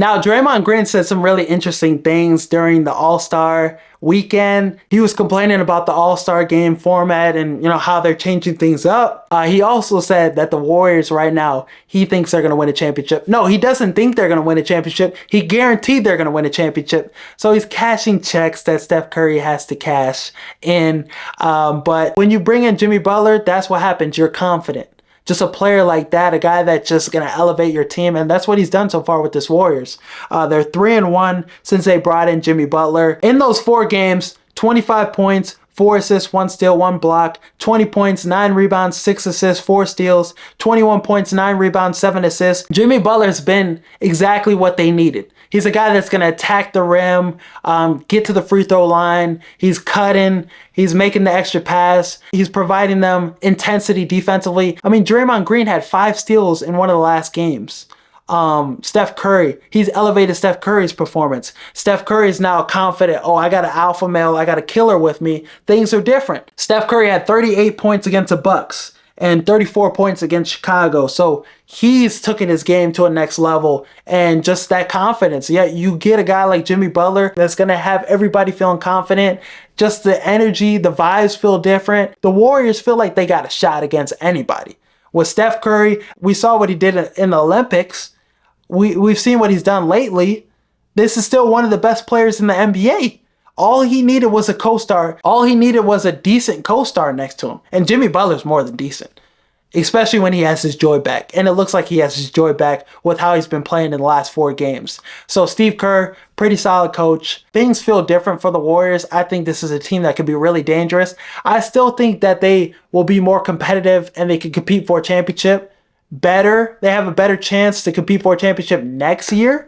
Now, Draymond Green said some really interesting things during the All-Star weekend. He was complaining about the All-Star game format and, how they're changing things up. He also said that the Warriors right now, he thinks they're going to win a championship. No, he doesn't think they're going to win a championship. He guaranteed they're going to win a championship. So he's cashing checks that Steph Curry has to cash in. But when you bring in Jimmy Butler, that's what happens. You're confident. Just a player like that, a guy that's just going to elevate your team. And that's what he's done so far with this Warriors. They're 3-1 since they brought in Jimmy Butler. In those 4 games, 25 points, 4 assists, 1 steal, 1 block, 20 points, 9 rebounds, 6 assists, 4 steals, 21 points, 9 rebounds, 7 assists. Jimmy Butler's been exactly what they needed. He's a guy that's going to attack the rim, get to the free throw line. He's cutting. He's making the extra pass. He's providing them intensity defensively. I mean, Draymond Green had 5 steals in one of the last games. Steph Curry, he's elevated Steph Curry's performance. Steph Curry is now confident. Oh, I got an alpha male. I got a killer with me. Things are different. Steph Curry had 38 points against the Bucks and 34 points against Chicago. So he's taken his game to a next level, and just that confidence. Yeah, you get a guy like Jimmy Butler that's going to have everybody feeling confident. Just the energy, the vibes feel different. The Warriors feel like they got a shot against anybody. With Steph Curry, we saw what he did in the Olympics. We've seen what he's done lately. This is still one of the best players in the NBA. All he needed was a co-star. All he needed was a decent co-star next to him. And Jimmy Butler's more than decent, especially when he has his joy back. And it looks like he has his joy back with how he's been playing in the last 4 games. So Steve Kerr, pretty solid coach. Things feel different for the Warriors. I think this is a team that could be really dangerous. I still think that they will be more competitive and they can compete for a championship better. They have a better chance to compete for a championship next year,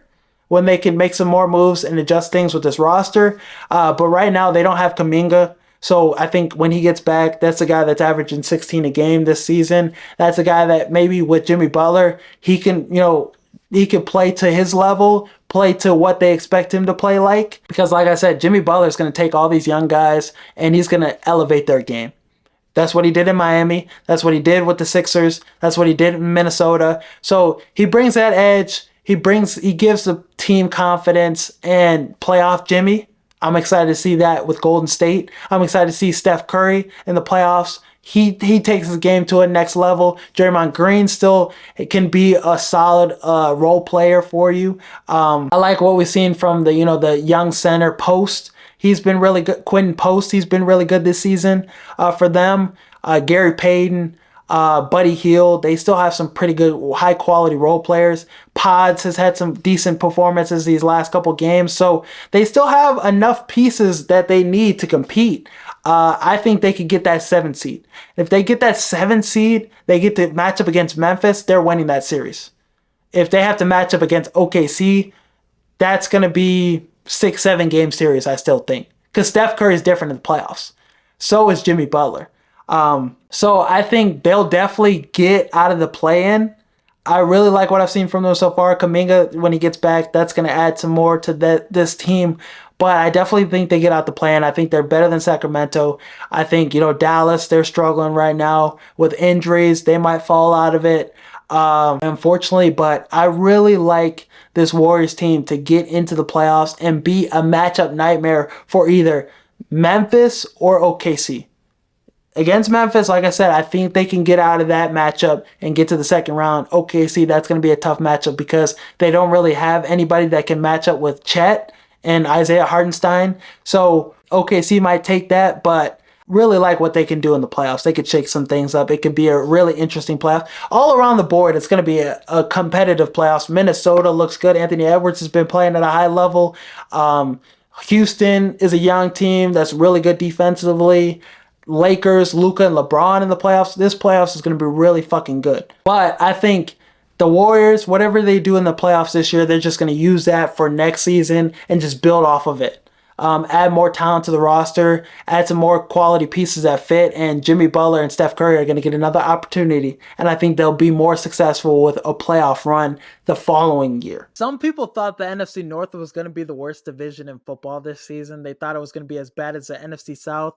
when they can make some more moves and adjust things with this roster. But right now, they don't have Kuminga. So I think when he gets back, that's a guy that's averaging 16 a game this season. That's a guy that maybe with Jimmy Butler, he can, he can play to his level, play to what they expect him to play like. Because like I said, Jimmy Butler is going to take all these young guys and he's going to elevate their game. That's what he did in Miami. That's what he did with the Sixers. That's what he did in Minnesota. So he brings that edge. He gives the team confidence, and playoff Jimmy, I'm excited to see that with Golden State. I'm excited to see Steph Curry in the playoffs. He takes his game to a next level. Draymond Green still can be a solid role player for you. I like what we've seen from the young center Post. He's been really good. Quentin Post, he's been really good this season for them. Gary Payton. Buddy Hield, they still have some pretty good high quality role players. Pods has had some decent performances these last couple games, so they still have enough pieces that they need to compete. I think they could get that 7 seed. If they get that 7 seed, they get to match up against Memphis, they're winning that series. If they have to match up against OKC, that's going to be 6-7 game series, I still think. Because Steph Curry is different in the playoffs. So is Jimmy Butler. So I think they'll definitely get out of the play-in. I really like what I've seen from them so far. Kuminga, when he gets back, that's going to add some more to this team. But I definitely think they get out the play-in. I think they're better than Sacramento. I think, Dallas, they're struggling right now with injuries. They might fall out of it, unfortunately. But I really like this Warriors team to get into the playoffs and be a matchup nightmare for either Memphis or OKC. Against Memphis, like I said, I think they can get out of that matchup and get to the second round. OKC, that's going to be a tough matchup because they don't really have anybody that can match up with Chet and Isaiah Hartenstein. So OKC might take that, but really like what they can do in the playoffs. They could shake some things up. It could be a really interesting playoff. All around the board, it's going to be a competitive playoffs. Minnesota looks good. Anthony Edwards has been playing at a high level. Houston is a young team that's really good defensively. Lakers, Luka, and LeBron in the playoffs. This playoffs is going to be really fucking good. But I think the Warriors, whatever they do in the playoffs this year, they're just going to use that for next season and just build off of it. Add more talent to the roster, add some more quality pieces that fit, and Jimmy Butler and Steph Curry are going to get another opportunity, and I think they'll be more successful with a playoff run the following year. Some people thought the NFC North was going to be the worst division in football this season. They thought it was going to be as bad as the NFC South.